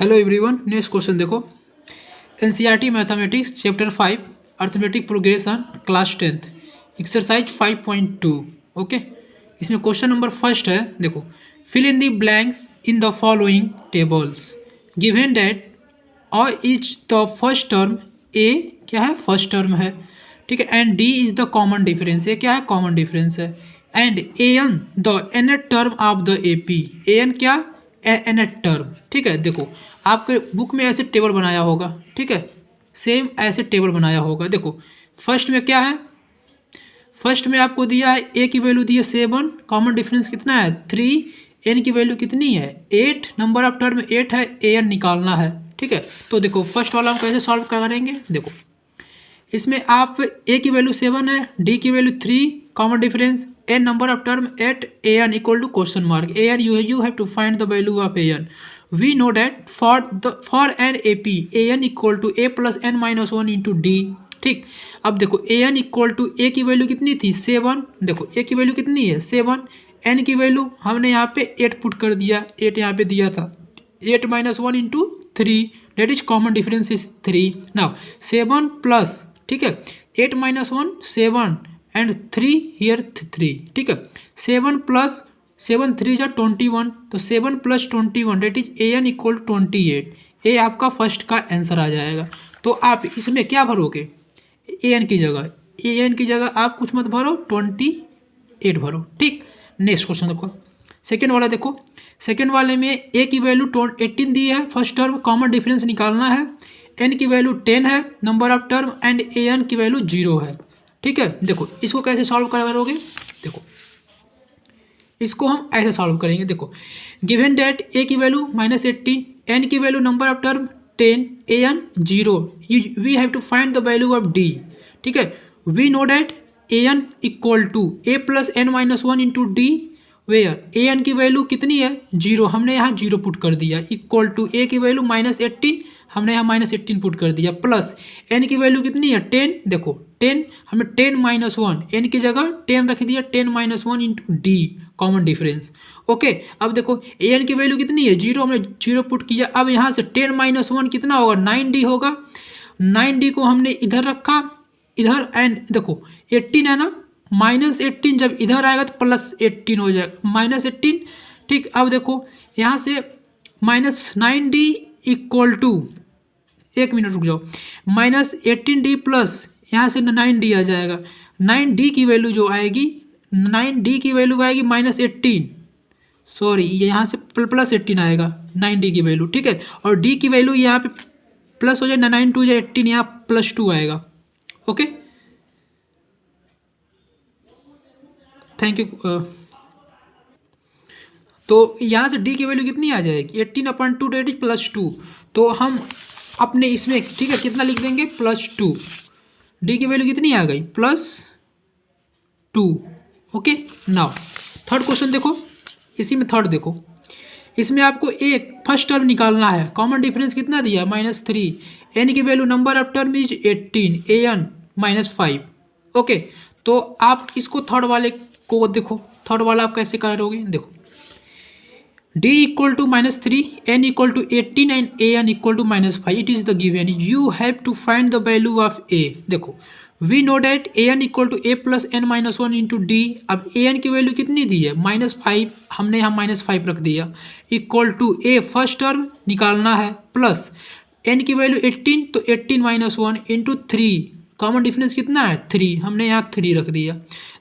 Hello everyone, next question देखो। NCERT mathematics chapter 5 arithmetic progression class 10th exercise 5.2। Okay, इसमें question number first है। देखो, fill in the blanks in the following tables given that a is the first term. A क्या है? First term है, ठीक है। And d is the common difference. A क्या है? कॉमन डिफरेंस है। And A n the nth term of the A P. A n क्या? nth term, ठीक है। देखो, आपके बुक में ऐसे टेबल बनाया होगा, ठीक है। सेम ऐसे टेबल बनाया होगा। देखो, फर्स्ट में क्या है? फर्स्ट में आपको दिया है ए की वैल्यू दी है 7, कॉमन डिफरेंस कितना है 3, एन की वैल्यू कितनी है 8, नंबर ऑफ टर्म 8 है, ए एन निकालना है, ठीक है। तो देखो, फर्स्ट वाला हम कैसे सॉल्व करेंगे। देखो, इसमें आप ए की वैल्यू 7 है, डी की value 3, common difference N, number of term 8, A N equal to question mark. A N you have to find the value of A N. We know that for an A P A N equal to A plus N minus 1 into D, ठीक। अब देखो, A N equal to A की value कितनी थी 7। देखो, A की value कितनी है 7, एन की वैल्यू हमने यहाँ पे 8 पुट कर दिया, 8 यहाँ पे दिया था, 8 minus 1 into 3, that is common difference is 3। Now 7 plus, ठीक है, 8 माइनस 1 7 एंड 3 हियर 3, ठीक है। 7 प्लस 7 3 जा 21, तो 7 plus 21 that is A N equal 28। A आपका फर्स्ट का आंसर आ जाएगा। तो आप इसमें क्या भरोगे? ए एन की जगह, ए एन की जगह आप कुछ मत भरो, 28 भरो, ठीक। नेक्स्ट क्वेश्चन देखो, सेकेंड वाला देखो। सेकेंड वाले में ए की वैल्यू 18 दी है, फर्स्ट टर्म, कॉमन डिफरेंस निकालना है। एन की वैल्यू 10 है, number of term, and A N की वैल्यू 0 है, ठीक है। देखो, इसको कैसे सॉल्व करोगे? देखो, इसको हम ऐसे सॉल्व करेंगे। देखो, गिवन डेट ए की वैल्यू -18, एन की value, number of term 10, A N 0, we have to find the value of D, ठीक है। We know that A N equal to A plus N minus 1 into D, where A N की value कितनी है 0, हमने यहाँ 0 put कर दिया, equal to A की वैल्यू -18, हमने यहाँ -18 पुट कर दिया, प्लस एन की वैल्यू कितनी है 10। देखो, 10 हमने 10 माइनस 1, एन की जगह 10 रख दिया, 10 minus 1 into D, common difference. Okay, अब देखो, ए एन की वैल्यू कितनी है 0, हमने 0 पुट किया। अब यहाँ से 10 माइनस 1 कितना होगा 9D होगा। 9D को हमने इधर रखा, इधर, एंड देखो 18 है ना, -18 जब इधर आएगा तो +18 हो जाएगा, -18, ठीक। अब देखो, यहाँ से -9D इक्वल टू, एक मिनट रुक जाओ, -18D प्लस यहाँ से 9D आ जाएगा। 9D की वैल्यू जो आएगी, 9D की वैल्यू आएगी -18, सॉरी, यहाँ से +18 आएगा 9D की वैल्यू, ठीक है। और D की वैल्यू यहाँ पे प्लस हो जाए, 9 2 या 18, यहाँ +2 आएगा। Okay, thank you. तो यहाँ से D की वैल्यू कितनी आ जाएगी 18/2 डेट इज +2। तो हम अपने इसमें, ठीक है, कितना लिख देंगे +2। D की वैल्यू कितनी आ गई +2। ओके, नाउ थर्ड क्वेश्चन देखो। इसी में थर्ड देखो, इसमें आपको एक फर्स्ट टर्म निकालना है, कॉमन डिफरेंस कितना दिया -3, एन की value, number of term is 18, A N -5। Okay, तो आप इसको थर्ड वाले को देखो, थर्ड वाला आप कैसे करोगे। देखो, D equal to -3, n equal to 18 and A N equal to -5, it is the given, you have to find the value of a. देखो, we know that a N equal to A plus N minus 1 into D. अब a N की value कितनी दी है -5, हमने यहाँ -5 रख दिया, equal to A first term निकालना है, प्लस एन की वैल्यू 18, तो 18 माइनस 1 इंटू 3, कॉमन डिफरेंस कितना है 3, हमने यहाँ 3 रख दिया।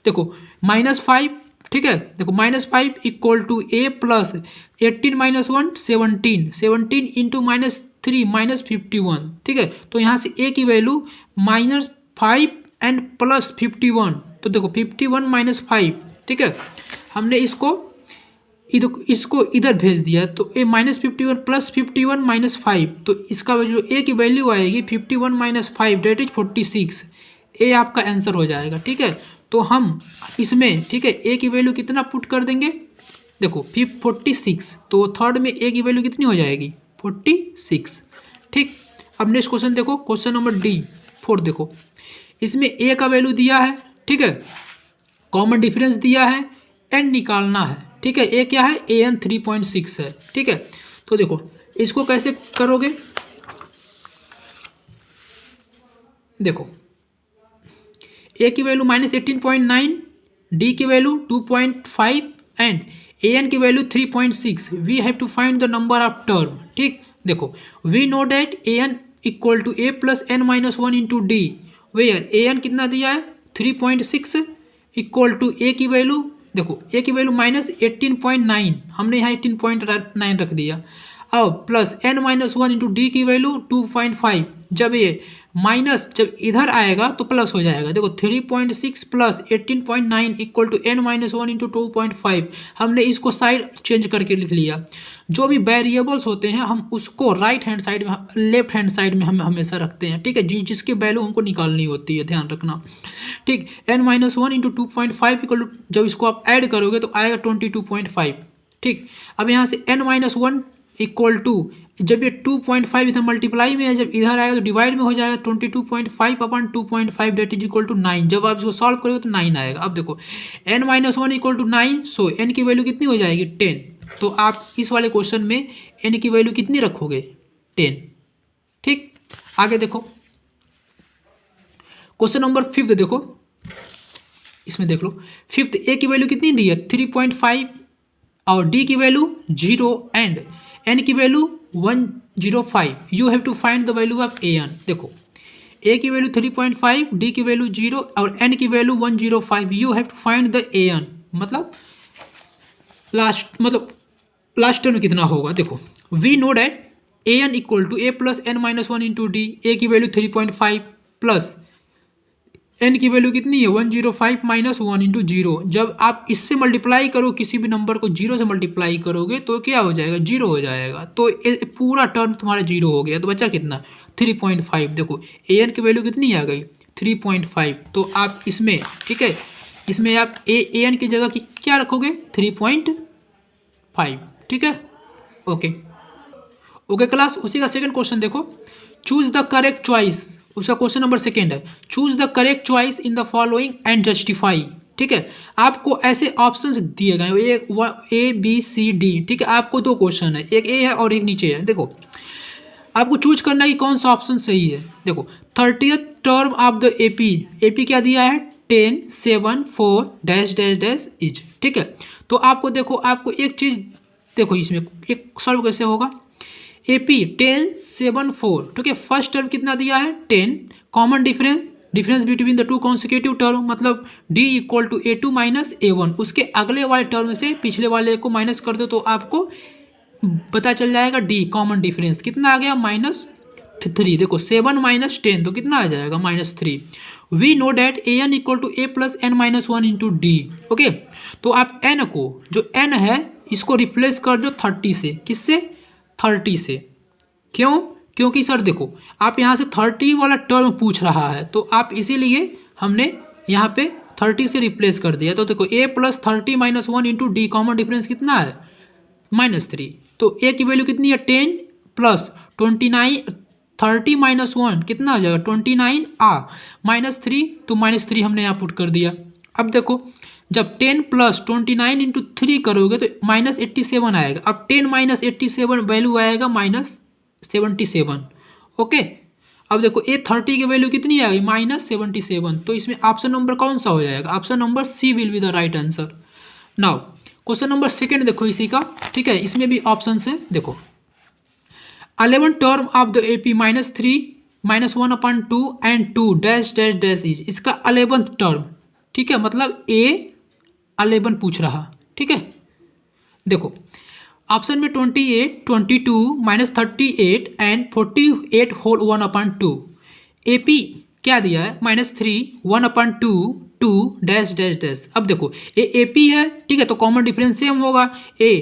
देखो, -5, ठीक है। देखो, -5 equal to A plus 18 minus 1 17, 17 into -3 -51, ठीक है। तो यहाँ से ए की वैल्यू -5 एंड +51, तो देखो 51 - 5, ठीक है। हमने इसको इधर भेज दिया, तो ए -51 + 51 - 5, तो इसका जो ए की वैल्यू आएगी 51 - 5 डेट इज 46। ए आपका आंसर हो जाएगा, ठीक है। तो हम इसमें, ठीक है, ए की वैल्यू कितना पुट कर देंगे, देखो 46, तो थर्ड में ए की वैल्यू कितनी हो जाएगी 46, ठीक। अब नेक्स्ट क्वेश्चन देखो, क्वेश्चन नंबर डी 4 देखो, इसमें ए का वैल्यू दिया है, ठीक है, कॉमन डिफरेंस दिया है, एन निकालना है, ठीक है। ए क्या है, ए एन 3.6 है, ठीक है। तो देखो, इसको कैसे करोगे, देखो ए की वैल्यू -18.9, डी की वैल्यू 2.5 एंड ए एन की value 3.6। We have to find the number of term. ठीक, देखो we know that A N equal to A plus N minus one into D, where A N कितना दिया है 3.6 equal to A की value, देखो A की value -18.9, हमने यहाँ 18.9 रख दिया। अब plus N minus one into D की वैल्यू 2.5, जब ये माइनस जब इधर आएगा तो प्लस हो जाएगा। देखो 3.6 plus 18.9 equal to N minus one into 2.5, हमने इसको साइड चेंज करके लिख लिया। जो भी वेरिएबल्स होते हैं हम उसको राइट हैंड साइड में, लेफ्ट हैंड साइड में हम हमेशा रखते हैं। ठीक है जी, जिसकी वैल्यू हमको निकालनी होती है, ध्यान रखना। ठीक, N minus one into 2.5 equal to, जब इसको आप ऐड करोगे तो आएगा 22.5। ठीक, अब यहाँ से N minus one equal to, जब ये 2.5 इधर मल्टीप्लाई में है, जब इधर आएगा तो डिवाइड में हो जाएगा 22.5 अपन 2.5 डेट इज इक्वल टू 9। जब आप इसको सॉल्व करोगे तो 9 आएगा। अब देखो n minus one equal to 9, so n की वैल्यू कितनी हो जाएगी 10। तो आप इस वाले क्वेश्चन में n की वैल्यू कितनी रखोगे 10। ठीक, आगे देखो क्वेश्चन नंबर 5 देखो, इसमें देख लो 5th ए की वैल्यू कितनी दी है 3.5 और डी की वैल्यू 0 एंड एन की value 105। You have to find the value of A N. देखो ए की वैल्यू 3.5, डी की वैल्यू 0 और एन की value 105। You have to find the a n, मतलब लास्ट टर्म कितना होगा। देखो we know that a N equal to A plus N minus one into d, a की वैल्यू 3.5 प्लस एन की value कितनी है 105 माइनस वन इंटू जीरो। जब आप इससे मल्टीप्लाई करो, किसी भी नंबर को जीरो से मल्टीप्लाई करोगे तो क्या हो जाएगा 0 हो जाएगा। तो पूरा टर्म तुम्हारा 0 हो गया, तो बचा कितना 3.5। देखो ए एन की वैल्यू कितनी आ गई 3.5। तो आप इसमें, ठीक है, इसमें आप ए एन की जगह की क्या रखोगे 3.5। ठीक है, ओके क्लास। उसी का सेकंड क्वेश्चन देखो, चूज द करेक्ट चॉइस। उसका क्वेश्चन नंबर सेकंड है, choose the correct choice in the following and justify. ठीक है, आपको ऐसे ऑप्शंस दिए गए ए बी सी डी। ठीक है, आपको 2 क्वेश्चन है, एक ए है और एक नीचे है। देखो आपको चूज करना है कि कौन सा ऑप्शन सही है। देखो 30th term of the AP क्या दिया है 10 7 4 डैश डैश डैश इज। ठीक है, तो आपको देखो, आपको एक चीज़ देखो, इसमें एक सॉल्व कैसे होगा। AP 10 7 4, ठीक है, फर्स्ट टर्म कितना दिया है 10, common difference between the 2 consecutive term, मतलब D equal to A2 minus A1। उसके अगले वाले टर्म से पिछले वाले को माइनस कर दो तो आपको पता चल जाएगा D कॉमन डिफरेंस कितना आ गया -3। देखो 7 माइनस 10 तो कितना आ जाएगा -3। We know that an equal to a plus N minus one into D. Okay, तो आप n को, जो n है इसको रिप्लेस कर दो 30 से। किससे 30 से। क्यों? क्योंकि सर देखो आप यहाँ से 30 वाला टर्म पूछ रहा है, तो आप इसीलिए हमने यहाँ पे 30 से रिप्लेस कर दिया। तो देखो a plus 30 minus one into D, common difference कितना है -3। तो a की वैल्यू कितनी है 10 प्लस 29, 30 माइनस वन कितना आ जाएगा 29 -3, तो -3 हमने यहाँ पुट कर दिया। अब देखो जब 10 प्लस 29 इंटू 3 करोगे तो -87 आएगा। अब 10 माइनस 87 वैल्यू आएगा -77। ओके, अब देखो A30 की वैल्यू कितनी आ गई -77। तो इसमें ऑप्शन नंबर कौन सा हो जाएगा, option number C will be the right answer. Now question number second देखो इसी का, ठीक है, इसमें भी ऑप्शन है। देखो 11 term of the AP -3 -1/2 and 2 dash dash dash is. इसका 11th टर्म, ठीक है, मतलब A11 पूछ रहा। ठीक है, देखो ऑप्शन में 28 22 -38 एंड 48 होल 1/2। AP क्या दिया है -3 1/2 2 डैश डैश डैश। अब देखो ये AP है, ठीक है, तो कॉमन डिफरेंस सेम होगा। A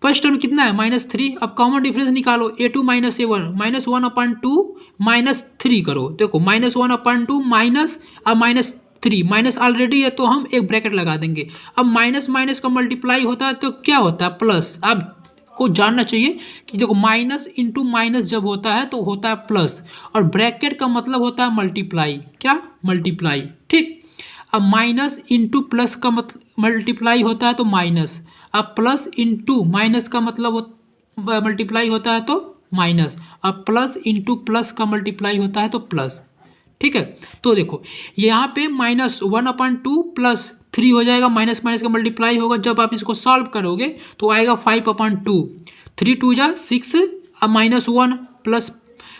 फर्स्ट टर्म कितना है -3, अब कॉमन डिफरेंस निकालो A2 माइनस A1 -1/2 -3 करो। देखो -1/2 माइनस, अब -3 माइनस ऑलरेडी है तो हम एक ब्रैकेट लगा देंगे। अब माइनस माइनस का मल्टीप्लाई होता है तो क्या होता है प्लस। आपको जानना चाहिए कि देखो माइनस इंटू माइनस जब होता है तो होता है प्लस, और ब्रैकेट का मतलब होता है मल्टीप्लाई। क्या मल्टीप्लाई, ठीक। अब माइनस इंटू प्लस का मतलब मल्टीप्लाई होता है तो माइनस, अब प्लस इंटू माइनस का मतलब मल्टीप्लाई होता है तो माइनस, और प्लस इंटू प्लस का मल्टीप्लाई होता है तो प्लस। ठीक है, तो देखो यहाँ पे -1/2 प्लस 3 हो जाएगा, माइनस माइनस का मल्टीप्लाई होगा। जब आप इसको सॉल्व करोगे तो आएगा 5/2, 3 2 जा 6, -1 प्लस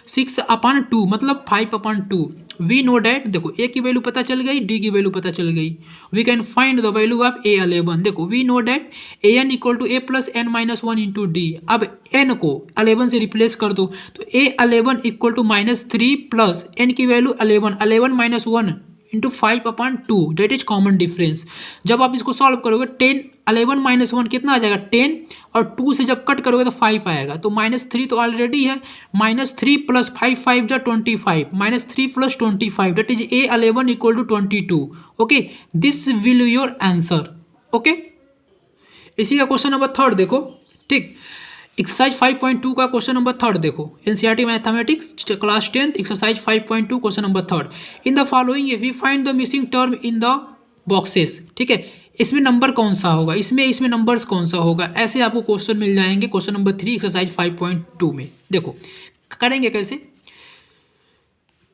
6/2 मतलब 5/2। वी नो डैट, देखो ए की वैल्यू पता चल गई, डी की वैल्यू पता चल गई। We can find the value of A11। देखो we know that an = a + n-1 into D. अब n को 11 से रिप्लेस कर दो तो A11 = -3 प्लस n की value 11, 11 - 1 into 5/2, that is common difference. जब आप इसको सॉल्व करोगे 10, 11 - 1 कितना आ जाएगा 10, और 2 से जब कट करोगे तो 5 आएगा, तो -3 तो ऑलरेडी है, -3 + 5 5 जा 25, -3 + 25, that is A11 = 22। Okay, this will your answer. Okay, इसी का क्वेश्चन नंबर 3 देखो। ठीक, एक्सरसाइज 5.2 का क्वेश्चन नंबर 3 देखो, NCERT mathematics class 10 exercise 5.2 question number 3। In the following if you find the missing term in the boxes. ठीक है, इसमें number कौन सा होगा, इसमें नंबर्स कौन सा होगा, ऐसे आपको क्वेश्चन मिल जाएंगे क्वेश्चन नंबर 3 एक्सरसाइज 5.2 में। देखो करेंगे कैसे,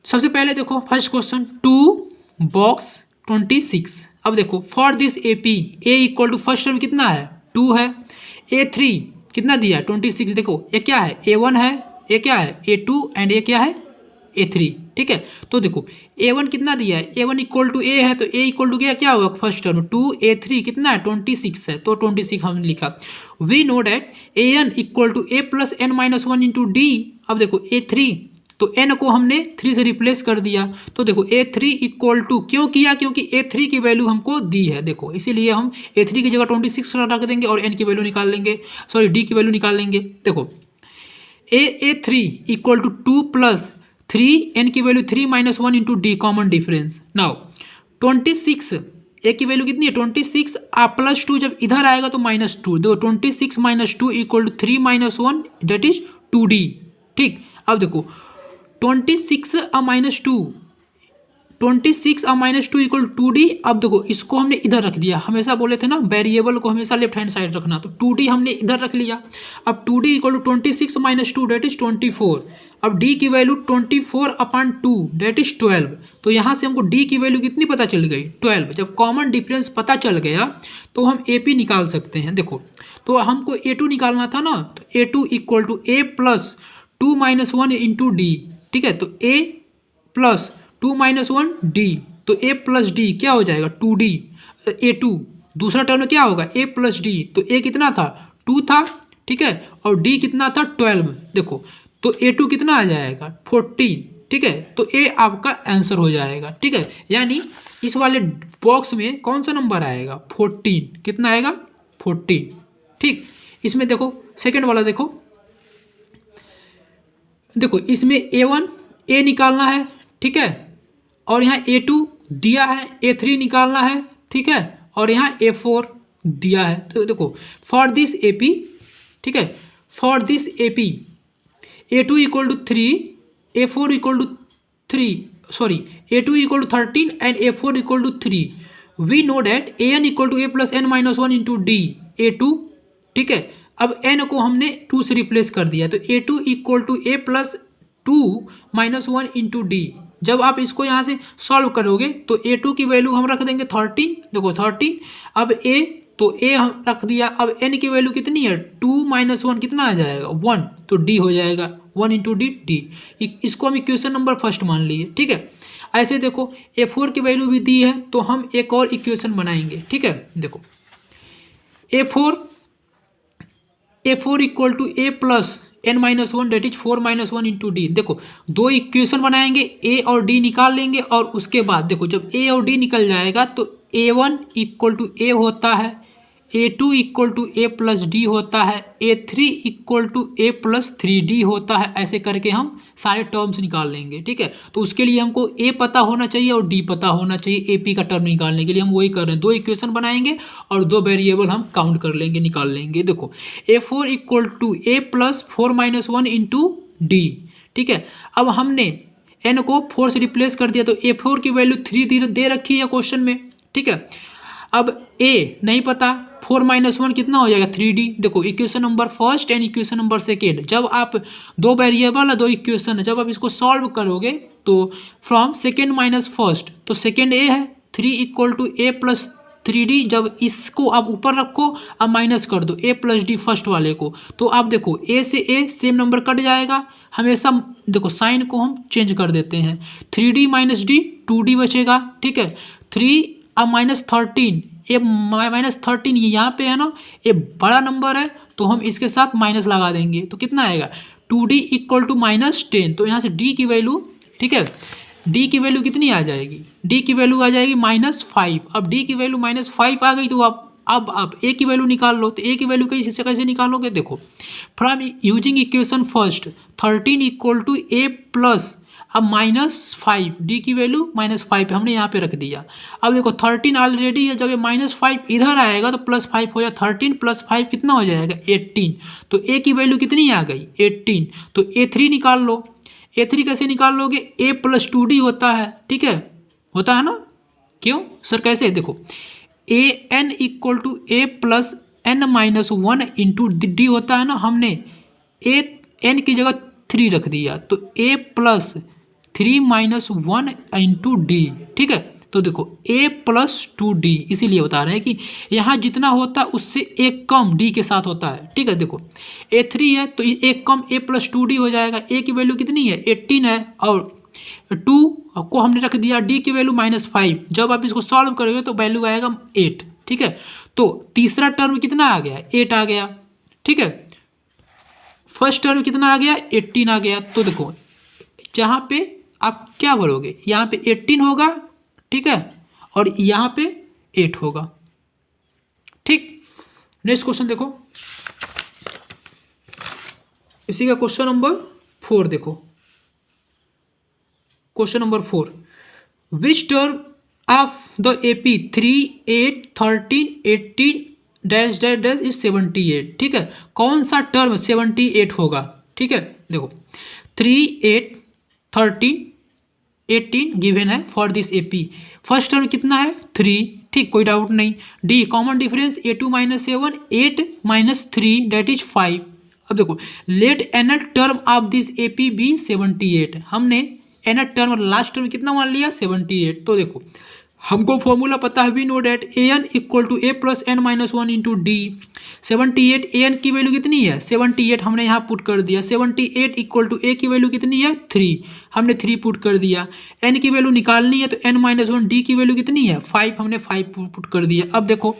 सबसे पहले देखो फर्स्ट क्वेश्चन 2 बॉक्स 26। अब देखो for this AP A = first term कितना है 2 है, A3 कितना दिया है 26। देखो ये क्या है A1 है, ये क्या है A2 एंड ये क्या है A3। ठीक है, तो देखो A1 कितना दिया है, A1 = A है तो A = क्या होगा फर्स्ट टर्म 2, A3 कितना है 26 है तो 26 हमने लिखा। We know that AN = a + n-1 into D. अब देखो A3 तो n को हमने 3 से रिप्लेस कर दिया, तो देखो A3 = क्यों किया, क्योंकि A3 की वैल्यू हमको दी है, देखो इसीलिए हम A3 की जगह 26 रख देंगे और n की वैल्यू निकाल लेंगे, सॉरी d की वैल्यू निकाल लेंगे। देखो A3 = 2 + 3, n की value 3 - 1 into D, common difference. Now 26 ए की वैल्यू कितनी है 26, प्लस 2 जब इधर आएगा तो -2, देखो 26 - 2 = 3 - 1 डेट इज 2d। ठीक, अब देखो 26 - 2 = 2d। अब देखो इसको हमने इधर रख दिया, हमेशा बोले थे ना वेरिएबल को हमेशा लेफ्ट हैंड साइड रखना, तो 2d हमने इधर रख लिया। अब 2d = 26 - 2 डेट इज 24। अब d की वैल्यू 24/2 डेट इज 12। तो यहाँ से हमको d की वैल्यू कितनी पता चल गई 12। जब कॉमन डिफरेंस पता चल गया तो हम AP निकाल सकते हैं। देखो तो हमको A2 निकालना था ना, तो A2 = a + 2 - 1 इंटू डी। ठीक है, तो a + 2 - 1 d, तो a + d क्या हो जाएगा 2d। A2 दूसरा टर्म क्या होगा a + d, तो a कितना था 2 था, ठीक है, और d कितना था 12। देखो तो A2 कितना आ जाएगा 14। ठीक है, तो a आपका आंसर हो जाएगा। ठीक है, यानी इस वाले बॉक्स में कौन सा नंबर आएगा 14, कितना आएगा 14। ठीक, इसमें देखो सेकेंड वाला देखो, देखो इसमें A निकालना है, ठीक है, और यहाँ A2 दिया है, A3 निकालना है, ठीक है, और यहाँ A4 दिया है। तो देखो फॉर दिस AP, ठीक है, for this AP A2 = 3, A4 = 3, sorry A2 = 13 and A4 = 3। We know that AN = a + n-1 into D A2। ठीक है, अब n को हमने 2 से रिप्लेस कर दिया, तो A2 = a + 2 - 1 इंटू डी। जब आप इसको यहाँ से सॉल्व करोगे तो A2 की वैल्यू हम रख देंगे 13, देखो 13। अब A, तो A हम रख दिया, अब n की वैल्यू कितनी है 2 - 1 कितना आ जाएगा 1, तो D हो जाएगा 1 इंटू डी डी। इसको हम इक्वेशन नंबर फर्स्ट मान लिए। ठीक है, ऐसे देखो A4 की वैल्यू भी दी है तो हम एक और इक्वेशन बनाएंगे। ठीक है, देखो A4 = a + n-1 that is 4 - 1 into D. देखो दो इक्वेशन बनाएंगे, A और D निकाल लेंगे, और उसके बाद देखो जब A और D निकल जाएगा तो A1 = a होता है, A2 = a + d होता है, A3 = a + 3d होता है। ऐसे करके हम सारे टर्म्स निकाल लेंगे। ठीक है, तो उसके लिए हमको A पता होना चाहिए और D पता होना चाहिए। AP का टर्म निकालने के लिए हम वही कर रहे हैं, दो इक्वेशन बनाएंगे और दो वेरिएबल हम काउंट कर लेंगे, निकाल लेंगे। देखो A4 = a + 4 - 1 इंटू डी। ठीक है, अब हमने n को 4 से रिप्लेस कर दिया, तो A4 की वैल्यू 3 दे रखी है क्वेश्चन में। ठीक है, अब A नहीं पता, 4 - 1 कितना हो जाएगा 3D। देखो equation number first and equation number second, जब आप दो वेरिएबल है दो इक्वेशन है, जब आप इसको सॉल्व करोगे तो फ्रॉम सेकेंड माइनस फर्स्ट, तो सेकेंड ए है 3 = a + 3D। जब इसको आप ऊपर रखो अब माइनस कर दो a + d फर्स्ट वाले को, तो आप देखो a से a सेम नंबर कट जाएगा हमेशा। देखो साइन को हम चेंज कर देते हैं, 3D - d 2D बचेगा, ठीक है। 3 अब -13, ये -13 ये यहाँ पे है ना, ये बड़ा नंबर है तो हम इसके साथ माइनस लगा देंगे, तो कितना आएगा 2D = -10। तो यहाँ से d की वैल्यू, ठीक है, d की वैल्यू कितनी आ जाएगी, d की वैल्यू आ जाएगी -5। अब d की वैल्यू -5 आ गई तो अब a की वैल्यू निकाल लो। तो a की वैल्यू कैसे निकालोगे, देखो from using equation first 13 = a + अब -5, d की वैल्यू -5 हमने यहाँ पे रख दिया। अब देखो 13 ऑलरेडी है, जब ये -5 इधर आएगा तो +5 हो जाएगा, 13 + 5 कितना हो जाएगा 18। तो a की वैल्यू कितनी आ गई 18। तो a3 निकाल लो। a3 कैसे निकाल लोगे, a + 2d होता है, ठीक है, होता है ना। क्यों सर कैसे, देखो an = a + n - 1 × d होता है ना, हमने n की जगह 3 रख दिया, तो a + 3 - 1 × d, ठीक है। तो देखो a + 2d, इसीलिए बता रहे हैं कि यहाँ जितना होता है उससे एक कम d के साथ होता है, ठीक है। देखो a3 है तो एक कम a + 2d हो जाएगा। a की वैल्यू कितनी है 18 है, और 2 को हमने रख दिया, d की वैल्यू -5। जब आप इसको सॉल्व करोगे तो वैल्यू आएगा 8, ठीक है। तो तीसरा टर्म कितना आ गया 8 आ गया, ठीक है। फर्स्ट टर्म कितना आ गया 18 आ गया। तो देखो जहाँ पे आप क्या बोलोगे, यहाँ पे 18 होगा, ठीक है, और यहाँ पे 8 होगा, ठीक। नेक्स्ट क्वेश्चन देखो, इसी का क्वेश्चन नंबर 4 देखो। Question number 4, which term of the AP 3, 8, 13, 18 dash dash dash is 78, ठीक है। कौन सा टर्म 78 होगा, ठीक है। देखो 3, 8, 13, 18 गिवन है for this AP। First term कितना है 3, ठीक, कोई डाउट नहीं। D common difference A2 - A1 8 - 3 that is 5। अब देखो let N term of this AP be 78। हमने एन टर्म लास्ट टर्म कितना मान लिया 78। तो देखो हमको फॉर्मूला पता है, we know that an = a + n - 1 × d। 78 an की वैल्यू कितनी है 78, हमने यहाँ पुट कर दिया। 78 = a की वैल्यू कितनी है 3, हमने 3 पुट कर दिया। n की वैल्यू निकालनी है तो n - 1, d की वैल्यू कितनी है 5, हमने 5 पुट कर दिया। अब देखो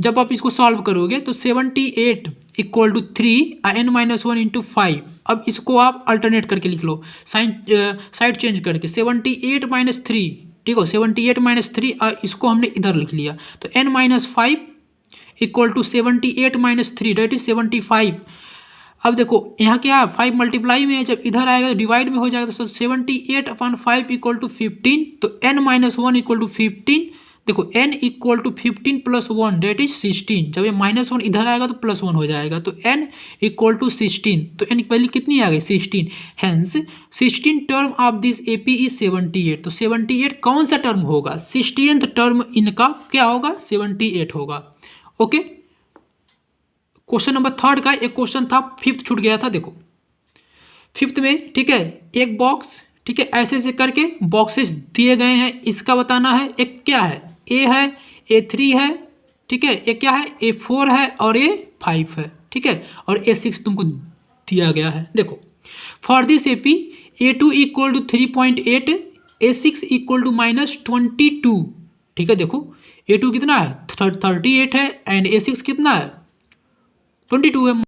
जब आप इसको सॉल्व करोगे तो 78 = 3 n - 1 × 5। अब इसको आप अल्टरनेट करके लिख लो, साइड चेंज करके 78 - 3, ठीक हो, 78 - 3 इसको हमने इधर लिख लिया। तो n - 5 = 78 - 3 डेट इज 75। अब देखो यहाँ क्या 5 मल्टीप्लाई में है, जब इधर आएगा तो डिवाइड में हो जाएगा, तो 78/5 = 15। तो n - 1 = 15। देखो n = 15 + 1 डेट इज 16। जब ये -1 इधर आएगा तो +1 हो जाएगा, तो n = 16। तो n की वैल्यू कितनी आ गई 16। Hence 16 term of this AP is 78। तो 78 कौन सा टर्म होगा, 16th टर्म इनका क्या होगा 78 होगा, ओके। क्वेश्चन नंबर 3 का एक क्वेश्चन था, 5th छूट गया था। देखो 5th में, ठीक है, एक बॉक्स, ठीक है, ऐसे ऐसे करके बॉक्सेस दिए गए हैं, इसका बताना है। एक क्या है A है, A3 है, ठीक है, एक क्या है A4 है और A5 है, ठीक है, और A6 तुमको दिया गया है। देखो for this AP A2 = 3.8, A6 = -22, ठीक है। देखो A2 कितना है 38 है एंड A6 कितना है 22 है।